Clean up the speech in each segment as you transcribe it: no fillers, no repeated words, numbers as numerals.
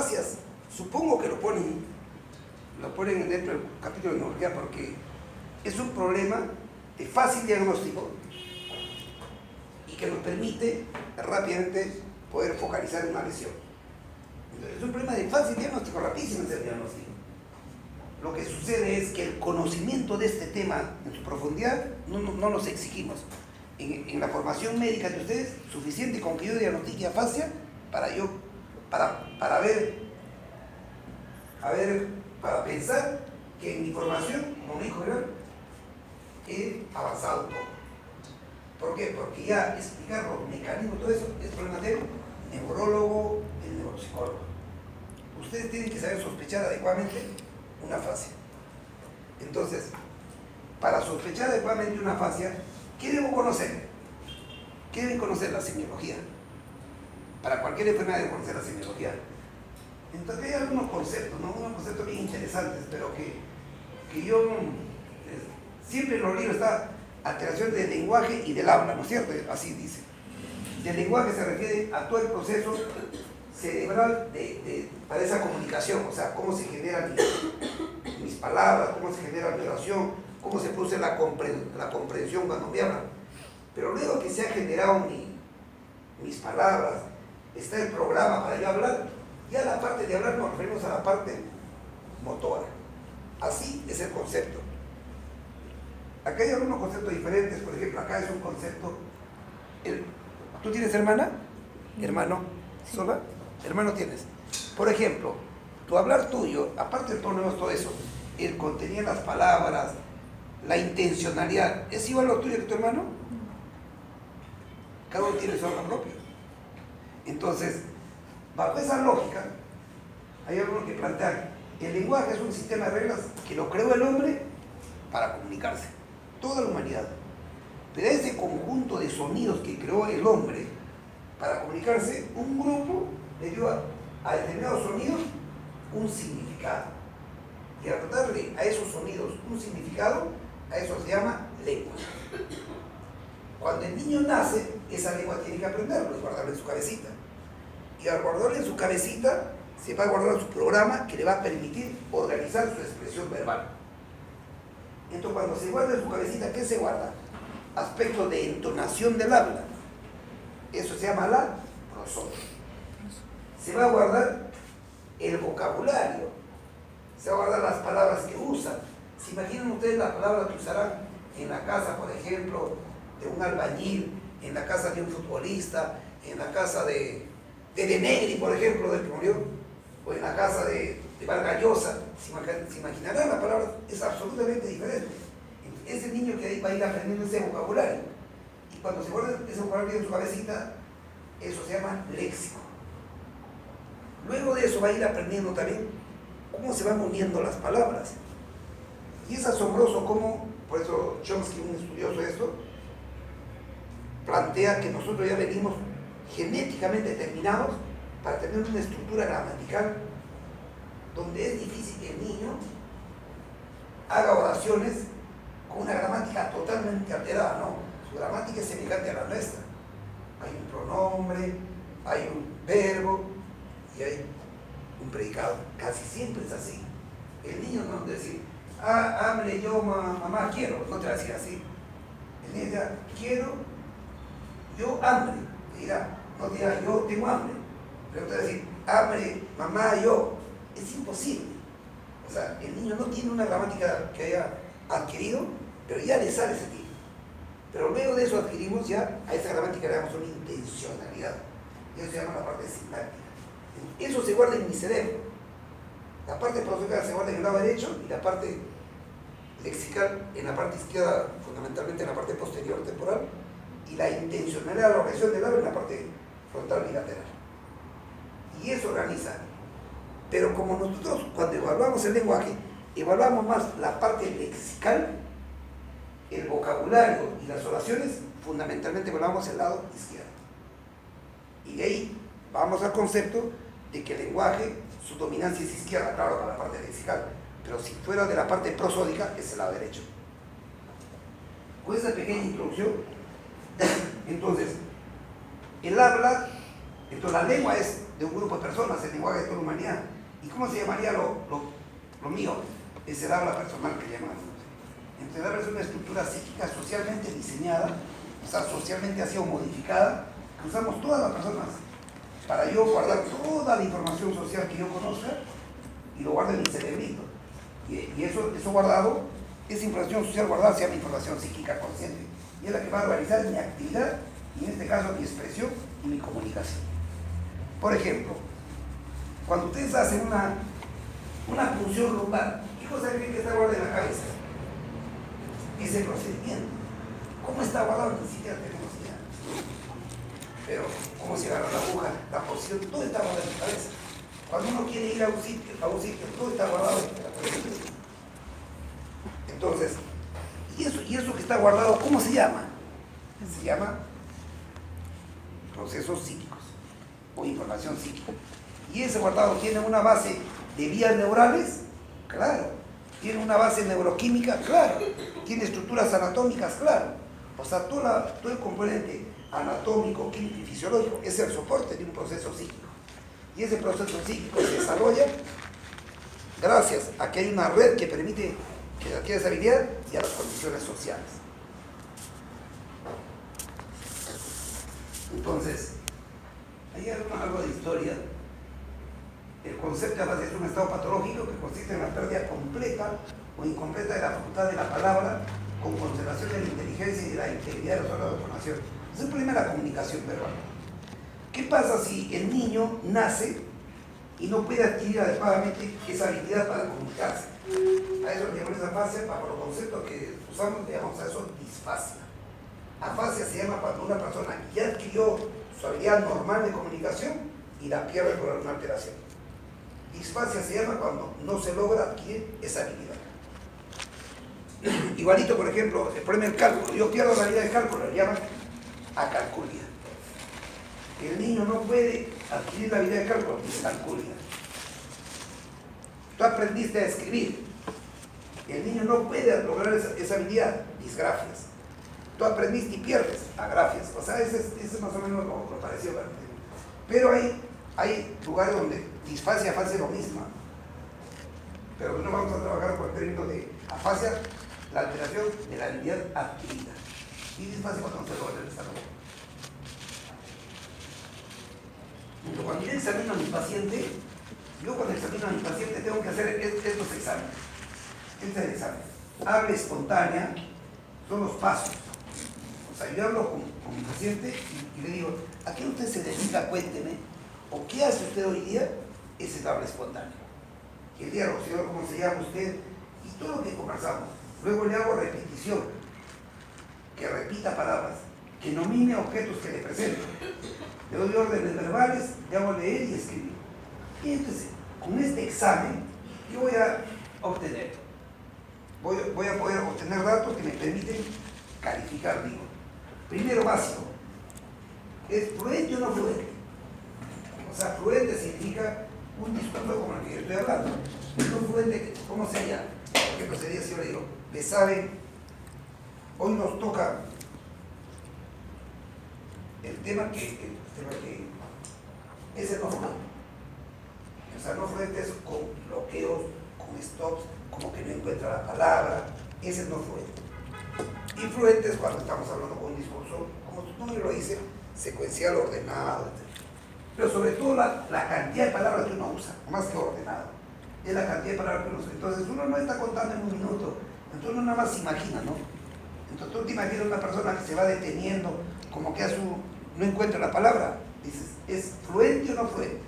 fascias, supongo que lo ponen dentro del capítulo de neurología porque es un problema de fácil diagnóstico y que nos permite rápidamente poder focalizar una lesión. Entonces, es un problema de fácil diagnóstico, rapidísimo es el diagnóstico. Lo que sucede es que el conocimiento de este tema en su profundidad no nos exigimos. En la formación médica de ustedes, suficiente con que yo diagnostique afasia para pensar que en mi formación como médico general he avanzado un poco. ¿Por qué? Porque ya explicar los mecanismos, todo eso, es problema del neurólogo, del neuropsicólogo. Ustedes tienen que saber sospechar adecuadamente una afasia. Entonces, para sospechar adecuadamente una afasia, ¿qué debo conocer? ¿Qué deben conocer? La semiología. Para cualquier enfermedad deben conocer la semiología. Entonces hay algunos conceptos, ¿no? Unos conceptos bien interesantes, pero que yo siempre en los libros está alteración del lenguaje y del habla, ¿no es cierto? Así dice. Del lenguaje se refiere a todo el proceso cerebral para esa comunicación, o sea, cómo se generan mis palabras, cómo se genera mi oración, cómo se produce la comprensión cuando me hablan. Pero luego que se ha generado mis palabras, está el programa para yo hablar, ya la parte de hablar nos referimos a la parte motora. Así es el concepto. Acá hay algunos conceptos diferentes, por ejemplo, acá es un concepto. ¿Tú tienes hermana? ¿Hermano? ¿Sola? Hermano tienes. Por ejemplo, tu hablar tuyo, aparte de ponemos todo eso, el contenido de las palabras, la intencionalidad, ¿es igual a lo tuyo que tu hermano? Cada uno tiene su habla propio. Entonces, bajo esa lógica, hay algunos que plantean, el lenguaje es un sistema de reglas que lo creó el hombre para comunicarse, toda la humanidad. Pero a ese conjunto de sonidos que creó el hombre para comunicarse, un grupo le dio a determinados sonidos un significado. Y al darle a esos sonidos un significado, a eso se llama lengua. Cuando el niño nace, esa lengua tiene que aprenderlo y guardarlo en su cabecita. Y al guardarlo en su cabecita, se va a guardar su programa que le va a permitir organizar su expresión verbal. Entonces, cuando se guarda en su cabecita, ¿qué se guarda? Aspectos de entonación del habla. Eso se llama la prosodia. Se va a guardar el vocabulario. Se va a guardar las palabras que usan. ¿Se imaginan ustedes las palabras que usarán en la casa, por ejemplo, de un albañil, en la casa de un futbolista, en la casa de Negri, por ejemplo, del que murió, o en la casa de Vargas Llosa? ¿Se imaginarán la palabra? Es absolutamente diferente. Ese niño que ahí va a ir aprendiendo ese vocabulario. Y cuando se guarda ese vocabulario en su cabecita, eso se llama léxico. Luego de eso va a ir aprendiendo también cómo se van uniendo las palabras. Y es asombroso cómo, por eso Chomsky, un estudioso de esto, plantea que nosotros ya venimos genéticamente determinados para tener una estructura gramatical donde es difícil que el niño haga oraciones con una gramática totalmente alterada, no. Su gramática es semejante a la nuestra. Hay un pronombre, hay un verbo y hay un predicado. Casi siempre es así. El niño no va a decir, hambre, yo, mamá, quiero. No te va a decir así. El niño dirá, quiero, yo, hambre. No te dirá, yo tengo hambre. Pero te va a decir, hambre, mamá, yo. Es imposible. O sea, el niño no tiene una gramática que haya adquirido, pero ya le sale ese tipo. Pero luego de eso adquirimos ya, a esa gramática le damos una intencionalidad. Y eso se llama la parte sintáctica. Eso se guarda en mi cerebro. La parte prosódica se guarda en el lado derecho y la parte lexical en la parte izquierda, fundamentalmente en la parte posterior temporal, y la intencionalidad, la organización del habla en la parte frontal bilateral. Y eso organiza. Pero como nosotros cuando evaluamos el lenguaje, evaluamos más la parte lexical, el vocabulario y las oraciones, fundamentalmente evaluamos el lado izquierdo. Y de ahí vamos al concepto de que el lenguaje, su dominancia es izquierda, claro, para la parte lexical, pero si fuera de la parte prosódica, es el lado derecho. Con esa pequeña introducción, entonces, el habla, entonces la lengua es de un grupo de personas, el lenguaje de toda la humanidad. ¿Y cómo se llamaría lo mío? Es el habla personal que llamamos. Entonces, el habla es una estructura psíquica socialmente diseñada, o sea, socialmente ha sido modificada, que usamos todas las personas para yo guardar toda la información social que yo conozca y lo guardo en mi cerebrito. Y eso guardado, esa información social guardada se llama información psíquica consciente. Y es la que va a realizar mi actividad, y en este caso mi expresión y mi comunicación. Por ejemplo, cuando ustedes hacen una punción lumbar, ¿qué cosa creen que está guardada en la cabeza? Ese procedimiento. ¿Cómo está guardado? Ni siquiera tenemos idea. Pero, ¿cómo se agarra la aguja? La posición, todo está guardado en la cabeza. Cuando uno quiere ir a un sitio, todo está guardado en la cabeza. Entonces, ¿y eso que está guardado, cómo se llama? Se llama procesos psíquicos o información psíquica. ¿Y ese guardado tiene una base de vías neurales? Claro. ¿Tiene una base neuroquímica? Claro. ¿Tiene estructuras anatómicas? Claro. O sea, todo el componente anatómico, químico y fisiológico es el soporte de un proceso psíquico. Y ese proceso psíquico se desarrolla gracias a que hay una red que permite que adquiera esa habilidad y a las condiciones sociales. Entonces, hay algo de historia. El concepto de base es un estado patológico que consiste en la pérdida completa o incompleta de la facultad de la palabra con conservación de la inteligencia y de la integridad de los órganos de formación. Es el problema de la comunicación verbal. ¿Qué pasa si el niño nace y no puede adquirir adecuadamente esa habilidad para comunicarse? A eso le llamamos afasia, para los conceptos que usamos le llamamos a eso disfasia. Afasia se llama cuando una persona ya adquirió su habilidad normal de comunicación y la pierde por alguna alteración. Disfasia se llama cuando no se logra adquirir esa habilidad. Igualito, por ejemplo, el problema del cálculo. Yo pierdo la habilidad de cálculo, le llaman acalculia. El niño no puede adquirir la habilidad de cálculo, discalculia. Tú aprendiste a escribir. El niño no puede lograr esa habilidad, disgrafias. Tú aprendiste y pierdes, agrafias. O sea, ese es más o menos lo parecido. Pero hay lugares donde disfasia y afasia es lo mismo. Pero no vamos a trabajar con el término de afasia, la alteración de la habilidad adquirida. Y disfasia cuando se logra el desarrollo. Cuando yo examino a mi paciente, tengo que hacer estos exámenes. Este es el examen. Habla espontánea, son los pasos. O sea, yo hablo con mi paciente y le digo, ¿a qué usted se dedica? Cuénteme. ¿O qué hace usted hoy día? Ese es habla espontánea. Y el diálogo, señor, ¿cómo se llama usted? Y todo lo que conversamos. Luego le hago repetición, que repita palabras, que nomine objetos que le presento. Le doy órdenes verbales, le hago leer y escribir. Y entonces, con este examen, yo voy a poder obtener datos que me permiten calificar, digo. Primero básico, ¿es fluente o no fluente? O sea, fluente significa un discurso como el que yo estoy hablando. No fluente, ¿cómo sería? Por ejemplo, sería si yo le digo, le saben, hoy nos toca el tema que ese no fluente. O sea, no fluente es con bloqueos, con stops, como que no encuentra la palabra, ese es no fluente. Y fluente es cuando estamos hablando con un discurso, como tu nombre lo dice, secuencial, ordenado, etc. Pero sobre todo la cantidad de palabras que uno usa, más que ordenado, es la cantidad de palabras que uno usa. Entonces uno no está contando en un minuto, entonces uno nada más se imagina, ¿no? Entonces tú te imaginas una persona que se va deteniendo, como que no encuentra la palabra, dices, ¿es fluente o no fluente?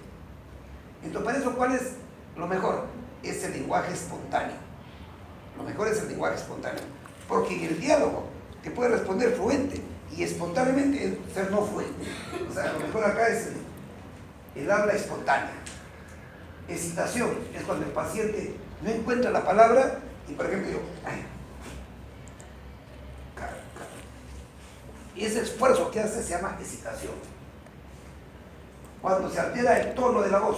Entonces para eso, ¿cuál es lo mejor? Es el lenguaje espontáneo. Lo mejor es el lenguaje espontáneo. Porque en el diálogo te puede responder fluente y espontáneamente es ser no fluente. O sea, lo mejor acá es el habla espontánea. Excitación es cuando el paciente no encuentra la palabra y, por ejemplo, digo, y ese esfuerzo que hace se llama excitación. Cuando se altera el tono de la voz,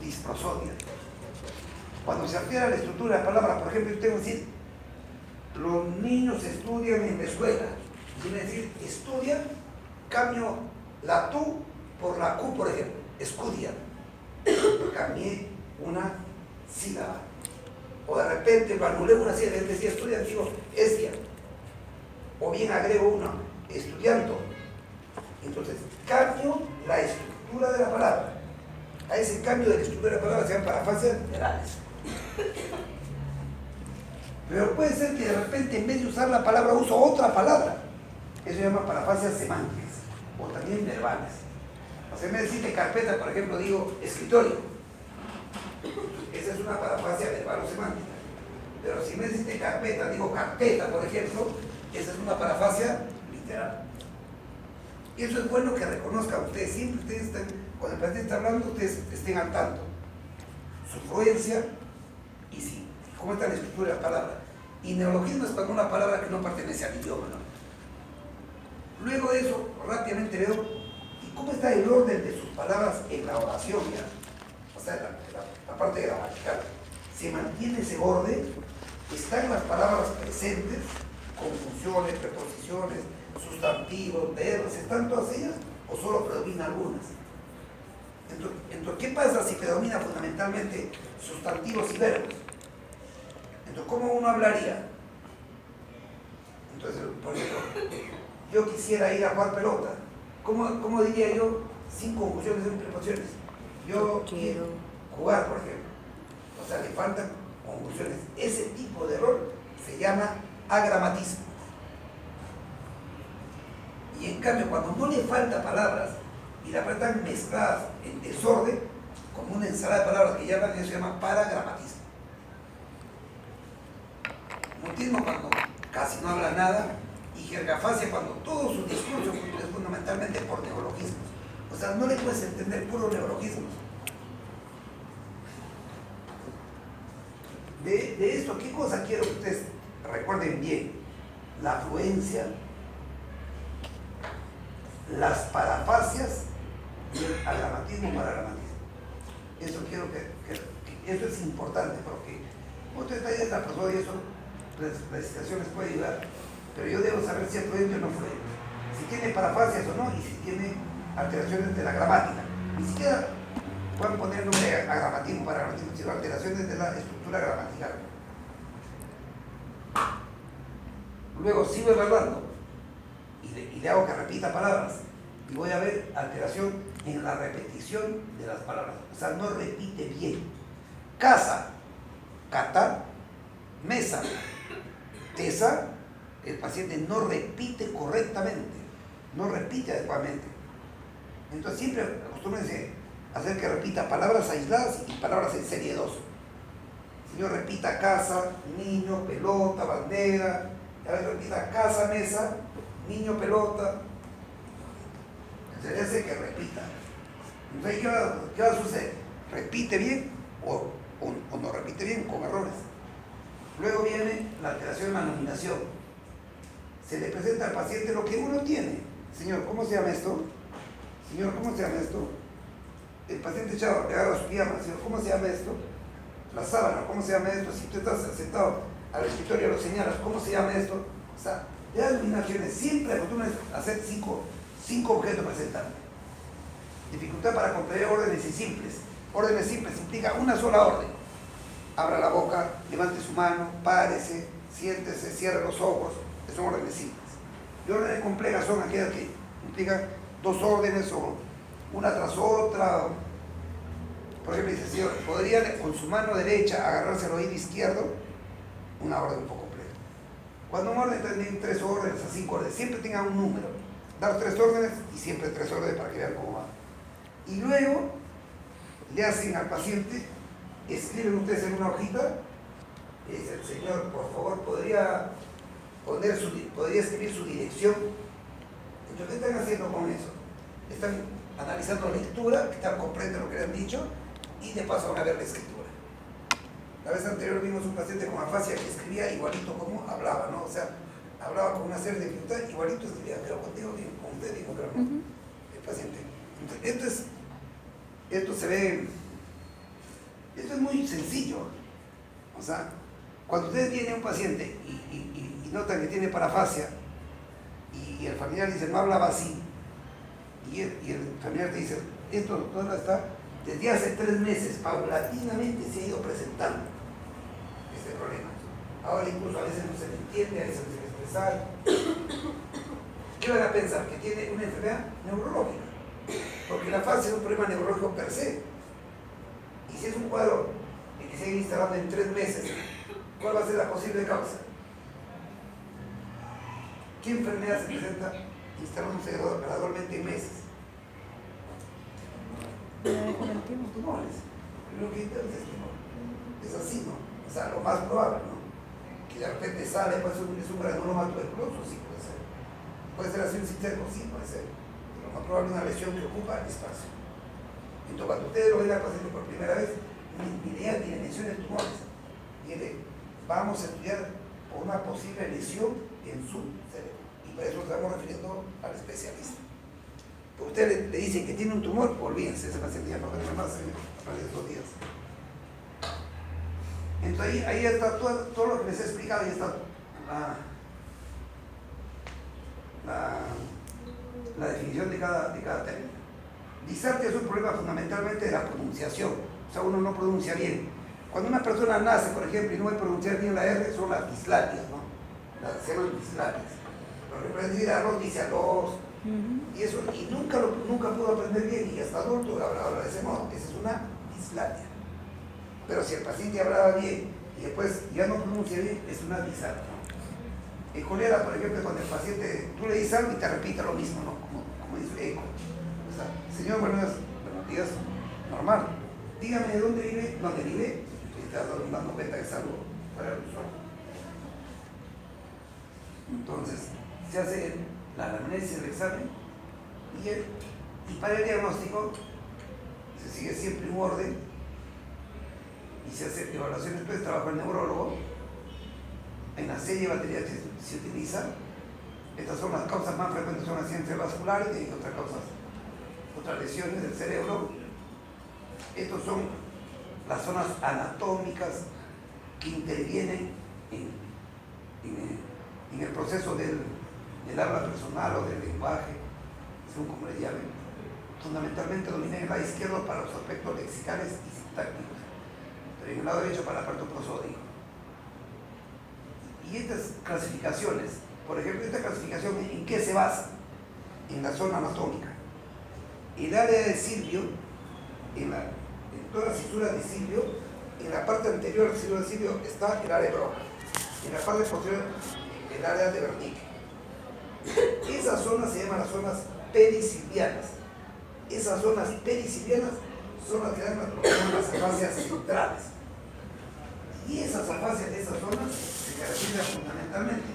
disprosodia. Cuando se altera la estructura de la palabra, por ejemplo, yo tengo que decir, los niños estudian en la escuela. Quiere decir, estudian, cambio la tú por la Q, por ejemplo. escudia, cambié una sílaba. O de repente lo anulé una sílaba, él decía estudiante, digo estia. O bien agrego una, estudianto. Entonces, cambio la estructura de la palabra. A ese cambio de la estructura de la palabra se llaman parafraseas literales. Pero puede ser que de repente en vez de usar la palabra uso otra palabra. Eso se llama parafraseas semánticas o también verbales. O sea, en vez de decirte carpeta, por ejemplo, digo escritorio. Esa es una parafrasea verbal o semántica. Pero si en vez de decirte carpeta, digo carpeta, por ejemplo, esa es una parafrasea literal. Y eso es bueno que reconozcan ustedes. Siempre ustedes están, cuando el paciente está hablando, ustedes estén al tanto. Su fluencia y sí, cómo está la estructura de la palabra. Y neologismo es cuando una palabra que no pertenece al idioma, ¿no? Luego de eso, rápidamente veo y cómo está el orden de sus palabras en la oración ya. O sea, la parte gramatical. Se mantiene ese orden, están las palabras presentes, conjunciones, preposiciones, sustantivos, verbos, ¿están todas ellas o solo predominan algunas? Entonces, ¿qué pasa si predomina fundamentalmente sustantivos y verbos? Entonces, ¿cómo uno hablaría? Entonces, por ejemplo, yo quisiera ir a jugar pelota. ¿Cómo diría yo sin conjunciones, sin preposiciones? Yo quiero jugar, por ejemplo. O sea, le faltan conjunciones. Ese tipo de error se llama agramatismo. Y en cambio, cuando no le falta palabras y las palabras están mezcladas en desorden, como una ensalada de palabras que llaman, eso se llama paragramatismo. Mutismo cuando casi no habla nada, y jergafasia cuando todo su discurso es fundamentalmente por neologismos. O sea, no le puedes entender puros neologismos. De esto, ¿qué cosa quiero que ustedes recuerden bien? La afluencia, las parafasias y el agramatismo, paragramatismo. Eso quiero que eso es importante porque usted está en la persona y eso, la citación les puede ayudar, pero yo debo saber si es fluente o no fluente, si tiene parafasias o no y si tiene alteraciones de la gramática. Ni siquiera pueden poner nombre de agramatismo, paragramatismo, sino alteraciones de la estructura gramatical. Luego sigo evaluando y le hago que repita palabras y voy a ver alteración en la repetición de las palabras. O sea, no repite bien. Casa, cata, mesa, tesa, el paciente no repite correctamente, no repite adecuadamente. Entonces siempre acostúmbrense a hacer que repita palabras aisladas y palabras en serie 2. Señor, repita casa, niño, pelota, bandera. A ver, repita casa, mesa, niño, pelota. Se le hace que repita. Entonces, ¿qué va a suceder? ¿Repite bien o no repite bien con errores? Luego viene la alteración en la nominación. Se le presenta al paciente lo que uno tiene. Señor, ¿cómo se llama esto? Señor, ¿cómo se llama esto? El paciente echado le agarra su pijama. Señor, ¿cómo se llama esto? La sábana, ¿cómo se llama esto? Si tú estás sentado al escritorio lo señalas, ¿cómo se llama esto? O sea, de las nominaciones siempre acostumbran a hacer cinco objetos presentantes. Dificultad para comprender órdenes simples. Órdenes simples implica una sola orden. Abra la boca, levante su mano, párese, siéntese, cierre los ojos. Son órdenes simples. Y órdenes complejas son aquellas que implican dos órdenes o una tras otra. Por ejemplo, dice, señor, ¿podría con su mano derecha agarrarse al oído izquierdo? Una orden un poco compleja. Cuando un orden tiene 3 órdenes a 5 órdenes, siempre tenga un número. Dar 3 órdenes y siempre 3 órdenes para que vean cómo va. Y luego le hacen al paciente, escriben ustedes en una hojita, y dice el señor, por favor, podría escribir su dirección. Entonces, ¿qué están haciendo con eso? Están analizando la lectura, que están comprendiendo lo que le han dicho, y de paso van a ver la escritura. La vez anterior vimos un paciente con afasia que escribía igualito como hablaba, ¿no? O sea, hablaba con una serie de dificultades, igualito escribía, pero contigo, con usted digo, pero no. El paciente. Entonces, esto se ve, esto es muy sencillo. O sea, cuando ustedes tienen un paciente y notan que tiene parafasia y el familiar dice, no hablaba así, y el familiar te dice, esto, doctora, está desde hace 3 meses, paulatinamente se ha ido presentando este problema. Ahora incluso a veces no se le entiende, a veces no se le expresar. ¿Qué van a pensar? Que tiene una enfermedad neurológica, porque la fase es un problema neurológico per se. Y si es un cuadro que se ha instalado en 3 meses, ¿cuál va a ser la posible causa? ¿Qué enfermedad se presenta instalándose gradualmente en meses? Tumores. Lo que entonces es así, ¿no? O sea, lo más probable, ¿no? Que de repente sale, pues es un granuloma tuberculoso, sí puede ser. Puede ser así un cisterno, sí puede ser. Pero lo más probable es una lesión que ocupa el espacio. Entonces, cuando ustedes lo ven al paciente por primera vez, ni idea ni dimensión de tumores. Mire, vamos a estudiar por una posible lesión en su cerebro. Y para eso estamos refiriendo al especialista. Porque usted le dice que tiene un tumor, olvídense, ese paciente ya no va a tener más a partir de 2 días. Entonces ahí está todo lo que les he explicado, ahí está la definición de cada término. Disartia es un problema fundamentalmente de la pronunciación, o sea, uno no pronuncia bien. Cuando una persona nace, por ejemplo, y no puede pronunciar bien la R, son las dislatias, ¿no? Se llaman dislatias. Lo que puede decir arroz dice arroz, y eso, y nunca pudo aprender bien, y hasta adulto habla de ese modo, esa es una dislatia. Pero si el paciente hablaba bien y después ya no pronuncia bien, es una disartia. En cólera, por ejemplo, cuando el paciente, tú le dices algo y te repite lo mismo, ¿no? Como dice eco. O sea, señor, buenos días, normal. Dígame de dónde vive, y te vas dando cuenta que es algo para el usuario. Entonces, se hace la anamnesis del examen y para el diagnóstico se sigue siempre un orden y se hace evaluaciones, después trabaja el neurólogo en la serie de baterías que se utiliza. Estas son las causas más frecuentes, son accidentes vasculares y otras lesiones del cerebro. Estos son las zonas anatómicas que intervienen en el proceso del habla personal o del lenguaje, según como le llamen. Fundamentalmente dominan el lado izquierdo para los aspectos lexicales y sintácticos, pero en el lado derecho para el aparato prosódico. Y estas clasificaciones, por ejemplo, esta clasificación, ¿en qué se basa? En la zona anatómica. El área de Silvio, en toda la cintura de Silvio, en la parte anterior del cinturón de Silvio está el área de Broca. En la parte posterior, el área de Wernicke. Esas zonas se llaman las zonas perisilvianas. Esas zonas perisilvianas son las que dan las afasias centrales. Y esas afasias de esas zonas se caracterizan fundamentalmente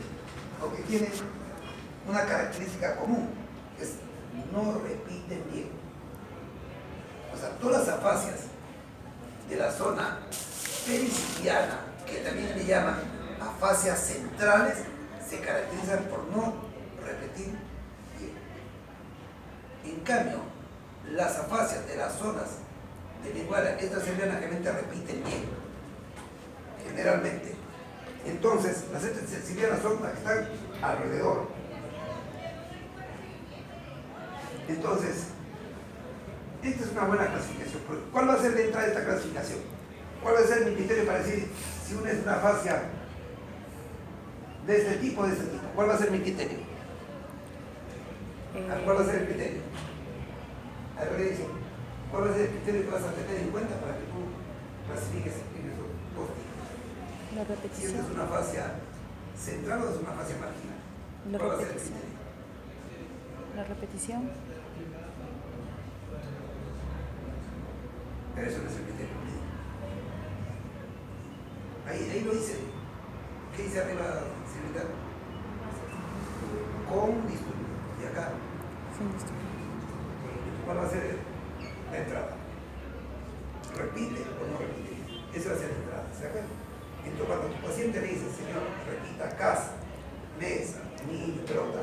porque tienen una característica común, que es no repiten bien. O sea, todas las afasias de la zona perisilviana, que también le llaman afasias centrales, se caracterizan por no repetir bien. En cambio, las afasias de las zonas de lingual extrasilviana generalmente repiten bien, generalmente. Entonces, las extrasilvianas son las que están alrededor. Entonces, esta es una buena clasificación. ¿Cuál va a ser la entrada de esta clasificación? ¿Cuál va a ser mi criterio para decir si una es una afasia de este tipo o de este tipo? ¿Cuál va a ser mi criterio? ¿Cuál va a ser el criterio? A ver, dice, ¿cuál va a ser el criterio que vas a tener en cuenta para que tú clasifiques en esos dos tipos? La repetición. Si esta es una afasia central o es una afasia marginal. ¿Cuál va a ser el criterio? La repetición. Pero eso no es el criterio. Ahí lo dice. ¿Qué dice arriba, señorita? Con disturbio. Y acá. Sin disturbio. ¿Cuál va a ser la entrada? ¿Repite o no repite? Esa va a ser la entrada, ¿se acuerdan? Entonces, cuando tu paciente le dice, señor, repita casa, mesa, niño, pelota,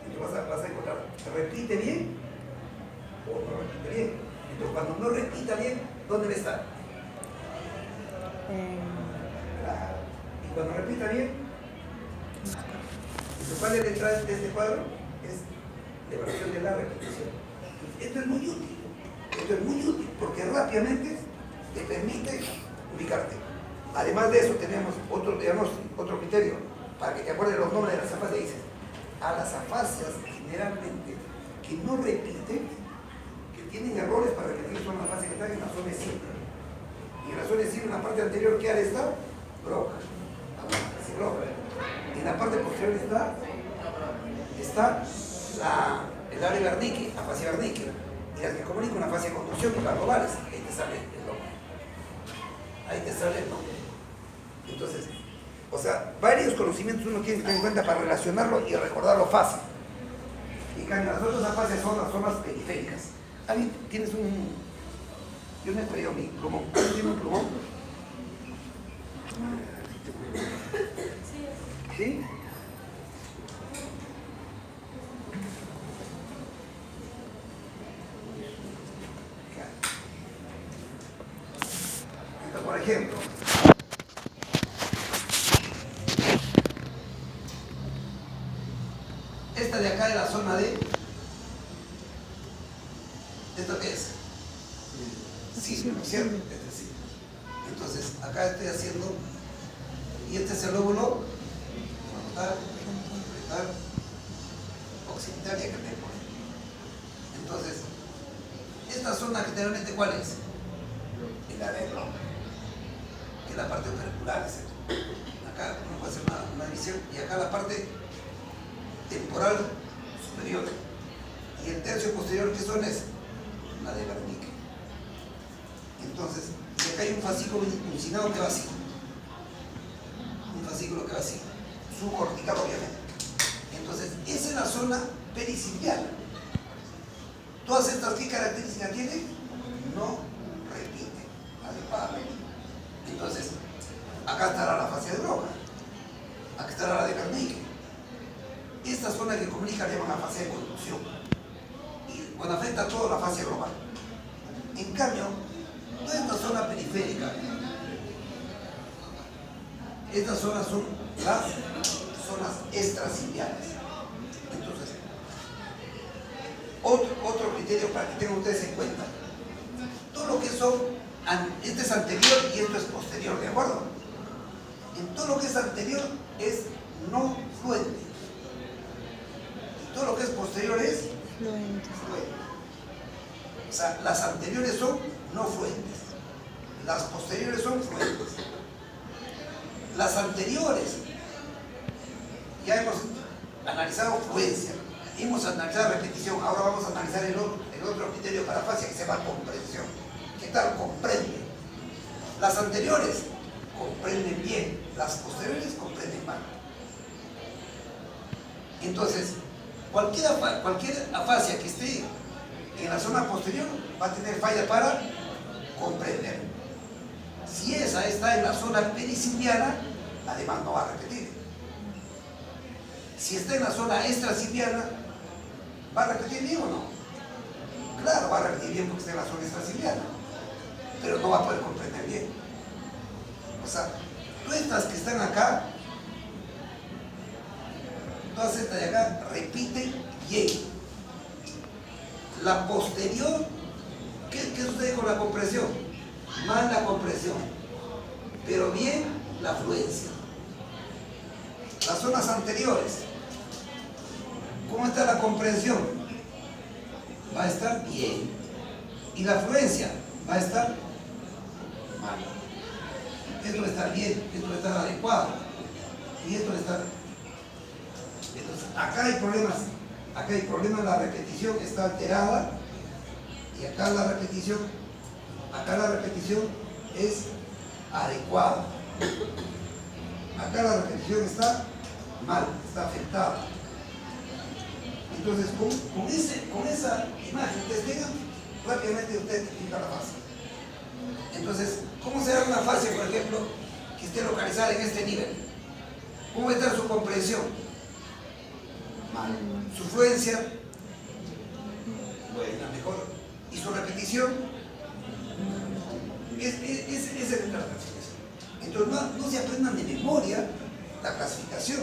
entonces vas a encontrar, ¿repite bien o no repite bien? Entonces, cuando no repita bien, ¿dónde va a estar? Claro. Y cuando repita bien, entonces, ¿cuál es la entrada de este cuadro? Es la evaluación de la repetición. Esto es muy útil, Esto es muy útil porque rápidamente te permite ubicarte. Además de eso tenemos otro criterio para que te acuerdes los nombres de las afasias. Dices, a las afasias generalmente que no repiten, que tienen errores para repetir, son las afasias que están en la zona simple. Y en la zona simple, en la parte anterior, ¿qué área está? Broca. En la parte posterior está el área de Wernicke, afasia Wernicke, y las que comunican una afasia de conducción y las globales. Ahí te sale el nombre. Ahí te sale el nombre. Entonces, o sea, varios conocimientos uno tiene que tener en cuenta para relacionarlo y recordarlo fácil. En cambio, las otras afasias son las zonas periféricas. ¿Alguien tienes un...? Yo no he traído mi plumón. ¿Alguien tiene un plumón? ¿Sí? Entonces, por ejemplo, esta de acá de la zona D, ¿esto qué es? Sí, ¿no es cierto? Este sí. Entonces, acá estoy haciendo, y este es el lóbulo frontal, occipital y acá temporal. Entonces, esta zona generalmente, ¿cuál es? El área de glóbulo, que es la parte opercular, etc. Acá uno puede hacer una división, y acá la parte temporal superior. Y el tercio posterior, ¿qué zona es? La de Wernicke. Entonces, y acá hay un fascículo uncinado que va así. Un fascículo que va así. Subcortical, obviamente. Entonces, esa es la zona pericipial. Todas estas, ¿qué características tienen? No repiten adecuadamente. Entonces, acá estará la fascia de Broca. Acá estará la de Wernicke. Esta zona que comunica le llaman la fascia de conducción. Y cuando afecta a toda la fascia global. En cambio, toda esta zona periférica, estas zonas son las zonas extraciliares. Entonces, otro criterio para que tengan ustedes en cuenta. Todo lo que son, este es anterior y esto es posterior, ¿de acuerdo? En todo lo que es anterior es no fluente. Y todo lo que es posterior es fluente. O sea, las anteriores son no fluentes. Las posteriores son fluentes. Las anteriores, ya hemos analizado fluencia, hemos analizado repetición, ahora vamos a analizar el otro criterio para afasia que se llama comprensión. ¿Qué tal? Comprende. Las anteriores comprenden bien, las posteriores comprenden mal. Entonces, cualquier afasia que esté en la zona posterior va a tener falla para comprender. Si esa está en la zona pericipiana, además no va a repetir. Si está en la zona extracipiana, ¿va a repetir bien o no? Claro, va a repetir bien porque está en la zona extracipiana, pero no va a poder comprender bien. O sea, todas estas que están acá, todas estas de acá repiten bien. La posterior, ¿qué sucede con la compresión? Mal la compresión, pero bien la fluencia. Las zonas anteriores, ¿cómo está la comprensión? Va a estar bien. Y la fluencia va a estar mal. Esto va a estar bien, esto va a estar adecuado. Y esto va a estar... Entonces, acá hay problemas. Acá hay problemas, la repetición está alterada. Y acá la repetición es adecuada. Acá la repetición está mal, está afectada. Entonces, con esa imagen ustedes tengan, rápidamente usted identifica la fase. Entonces, ¿cómo será una fase, por ejemplo, que esté localizada en este nivel? ¿Cómo va a estar su comprensión? Mal. Su fluencia, buena, mejor. Y su repetición, es el la clasificación. Entonces, no se aprendan de memoria la clasificación.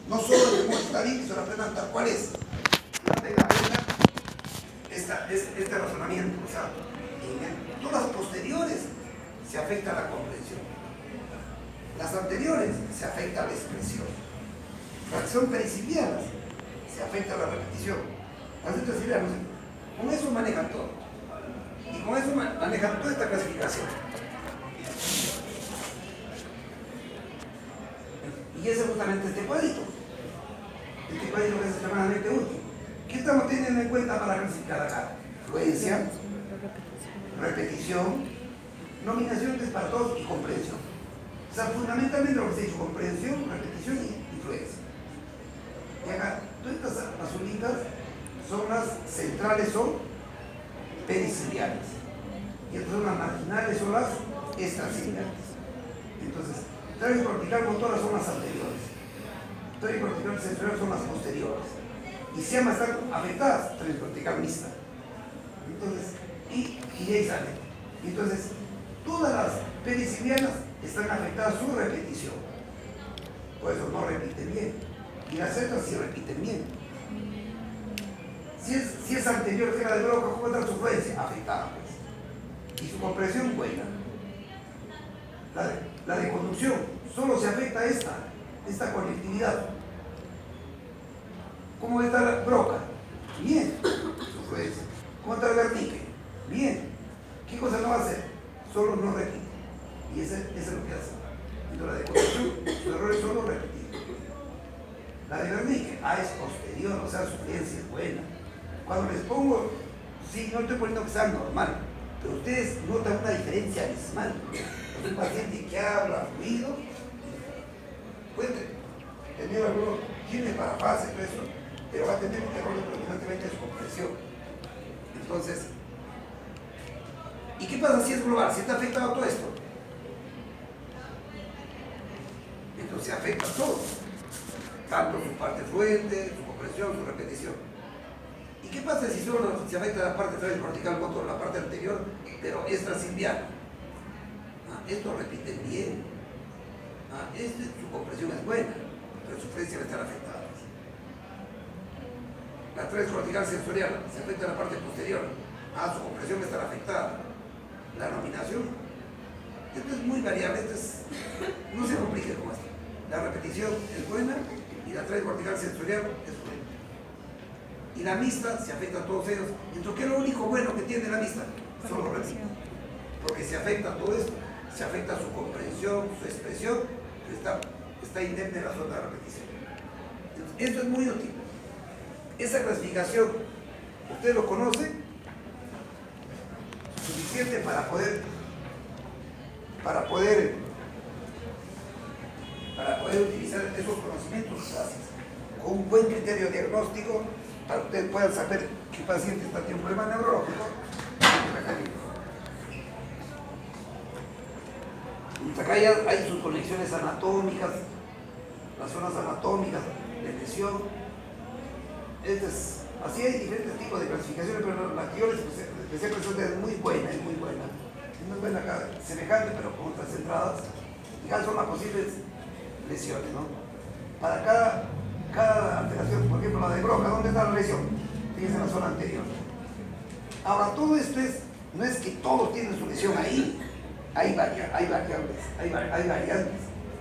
No solo de memoria está bien que se lo aprendan tal cual es. este razonamiento. O sea, en todas las posteriores se afecta la comprensión. Las anteriores se afecta la expresión. Las que son pericidianas se afecta la repetición. Las letras siberianas, con eso manejan todo. Y con eso manejan toda esta clasificación. Y ese es justamente este cuadrito. Este cuadrito que es extremadamente útil. ¿Qué estamos teniendo en cuenta para clasificar acá? Fluencia, repetición, nominación, que es para todos, y comprensión. O sea, fundamentalmente lo que se ha dicho: comprensión, repetición y fluencia. Y acá, todas estas azulitas son las centrales, son pericidiales. Y estas son las marginales, son las extracidiales. Entonces, tránsito cortical motora son las anteriores. Tránsito cortical sensorial son las posteriores. Y se llama estar afectadas, tránsito cortical mixta. Entonces, y ahí sale. Entonces, todas las pericidianas están afectadas a su repetición. Por eso no repiten bien. Y las otras sí repiten bien. Si es anterior que la de Broca, ¿cómo está su fluencia? Afectada, pues. Y su comprensión, buena. La de conducción, solo se afecta esta conectividad. ¿Cómo está la Broca? Bien, su fluencia. ¿Cómo está el Wernicke? Bien. ¿Qué cosa no va a hacer? Solo no repite. Y eso es lo que hace. Entonces, la de conducción, su error es solo repetir. La de Wernicke, es posterior, o sea, su fluencia es buena. Cuando les pongo, sí, no estoy poniendo que sea normal, pero ustedes notan una diferencia abismal. Un paciente que habla fluido puede tener algunos genes para fase, pero va a tener un error predominantemente de su comprensión. Entonces, ¿y qué pasa si es global? Si está afectado todo esto, entonces afecta todo, tanto su parte fluente, su comprensión, su repetición. ¿Y qué pasa si solo se afecta la parte transcortical motor, la parte anterior, pero extrasimbiana? Estos repiten bien. Su comprensión es buena, pero su fluencia va a estar afectada. La transcortical sensorial se afecta la parte posterior. Su comprensión va a estar afectada. La nominación, esto es muy variable, no se complique con esto. La repetición es buena y la transcortical sensorial es buena. Y la mixta se afecta a todos ellos. Entonces, ¿qué es lo único bueno que tiene la mixta? Solo repite. Porque se afecta a todo esto. Se afecta su comprensión, su expresión, está indemne la zona de repetición. Entonces, esto es muy útil. Esa clasificación, usted lo conoce, suficiente para poder utilizar esos conocimientos básicos con un buen criterio diagnóstico, para que ustedes puedan saber qué paciente tiene un problema neurológico. Acá ya hay sus conexiones anatómicas, las zonas anatómicas de lesión. Así hay diferentes tipos de clasificaciones, pero la que yo les empecé a presentar es muy buena, es muy buena. Es muy buena acá, semejante, pero con otras entradas. Y cada son las posibles lesiones, ¿no? Para cada alteración, por ejemplo, la de Broca, ¿dónde está la lesión? Fíjense en la zona anterior. Ahora, todo esto no es que todos tienen su lesión ahí. Hay variables,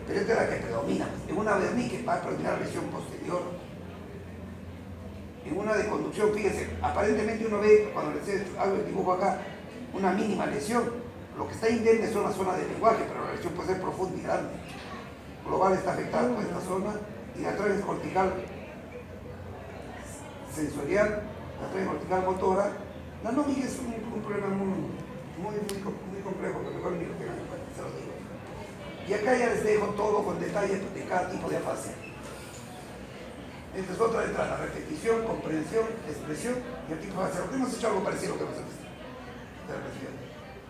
pero esta es la que predomina. En una Wernicke va a predominar lesión posterior. En una de conducción, fíjense, aparentemente uno ve, cuando les hago el dibujo acá, una mínima lesión. Lo que está indemne son las zonas de lenguaje, pero la lesión puede ser profunda y grande. Global está afectada por esta zona, y la transcortical sensorial, la transcortical motora. La nómica es un problema muy complejo, pero mejor ni lo tengan en cuenta, se los digo. Y acá ya les dejo todo con detalle de cada tipo de fase. Esta es otra entrada: repetición, comprensión, expresión y el tipo de fase. Hemos hecho algo parecido a lo que hemos visto.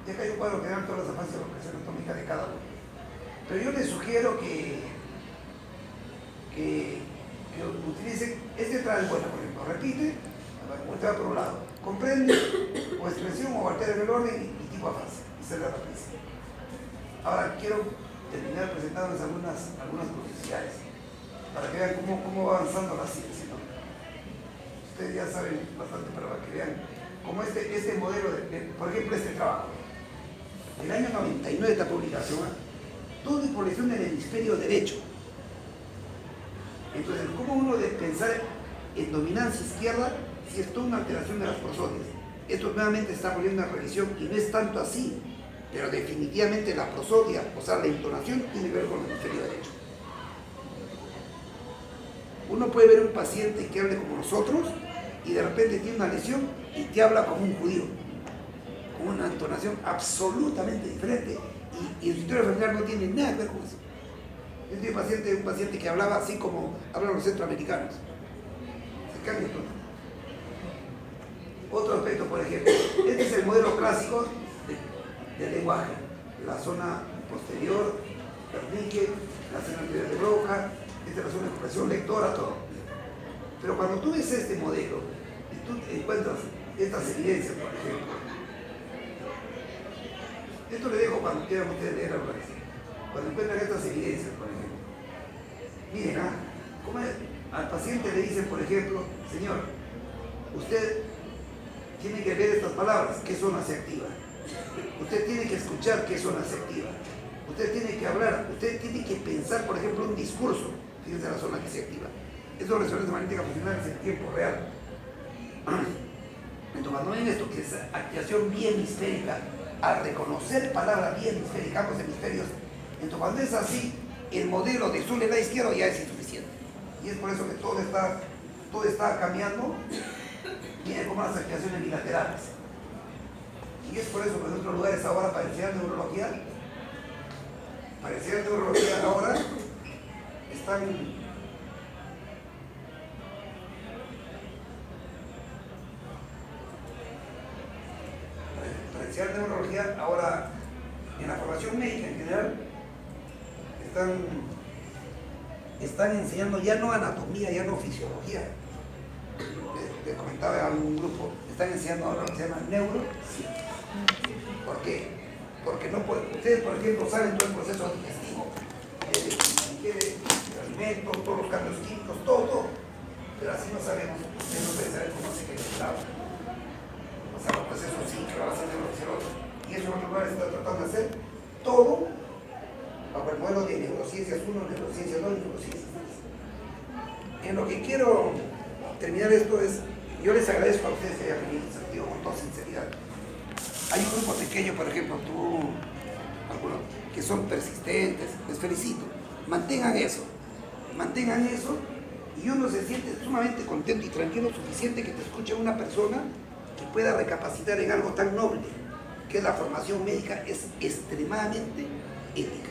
Y acá hay un cuadro que dan todas las fases de la presión atómica de cada uno. Pero yo les sugiero que utilicen esta entrada. Es buena, por ejemplo, repite, usted va por un lado, comprende, o expresión, o altera el orden y tipo de fase. Esa es la rapidez. Ahora quiero terminar presentándoles algunas curiosidades para que vean cómo va avanzando la ciencia, ¿no? Ustedes ya saben bastante, pero para que vean como este modelo, por ejemplo, este trabajo. El año 99 de esta publicación, todo es población del hemisferio derecho. Entonces, ¿cómo uno de pensar en dominancia izquierda si es toda una alteración de las prosodias? Esto nuevamente está volviendo a revisión y no es tanto así, pero definitivamente la prosodia, o sea, la entonación, tiene que ver con el hemisferio derecho. Uno puede ver un paciente que hable como nosotros y de repente tiene una lesión y te habla como un judío, con una entonación absolutamente diferente, y el historia familiar no tiene nada que ver con eso. Yo tengo un paciente que hablaba así como hablan los centroamericanos. Se cambia todo. Otro aspecto, por ejemplo, este es el modelo clásico del lenguaje. La zona posterior, Wernicke, la zona anterior de Broca, esta es la zona de expresión lectora, todo. Pero cuando tú ves este modelo y tú encuentras estas evidencias, por ejemplo, esto le dejo cuando quieran ustedes leer algo así. Cuando encuentran estas evidencias, por ejemplo, miren, ¿cómo es? Al paciente le dicen, por ejemplo, señor, usted tiene que ver estas palabras, ¿qué zona se activa? Usted tiene que escuchar qué zona se activa. Usted tiene que hablar, usted tiene que pensar, por ejemplo, un discurso. Fíjense la zona que se activa. Eso resonancia magnética funcional es en tiempo real. Entonces, cuando ven esto, que es activación biemisférica, al reconocer palabra biemisférica, ambos hemisferios, entonces cuando es así, el modelo de sur y la izquierda ya es insuficiente. Y es por eso que todo está cambiando. Miren como las activaciones bilaterales. Y es por eso que en otros lugares ahora para enseñar neurología ahora están para enseñar neurología ahora en la formación médica en general están enseñando ya no anatomía, ya no fisiología. Les comentaba a un grupo, están enseñando ahora lo que se llama neurociencia. ¿Por qué? Porque no pueden, ustedes por ejemplo saben todo el proceso digestivo, de alimentos, todos los cambios químicos, todo, pero así no sabemos, ustedes no pueden saber cómo se genera el agua, o sea, los procesos cíclicos, de lo que sea otro, y eso en otros lugares está tratando de hacer todo bajo el modelo de neurociencias 1, neurociencias 2 y neurociencias 3. En lo que quiero terminar esto es, yo les agradezco a ustedes que hayan venido, se lo digo con toda sinceridad. Hay un grupo pequeño, por ejemplo, algunos que son persistentes, les felicito. Mantengan eso, y uno se siente sumamente contento y tranquilo, suficiente que te escuche una persona que pueda recapacitar en algo tan noble, que es la formación médica, es extremadamente ética.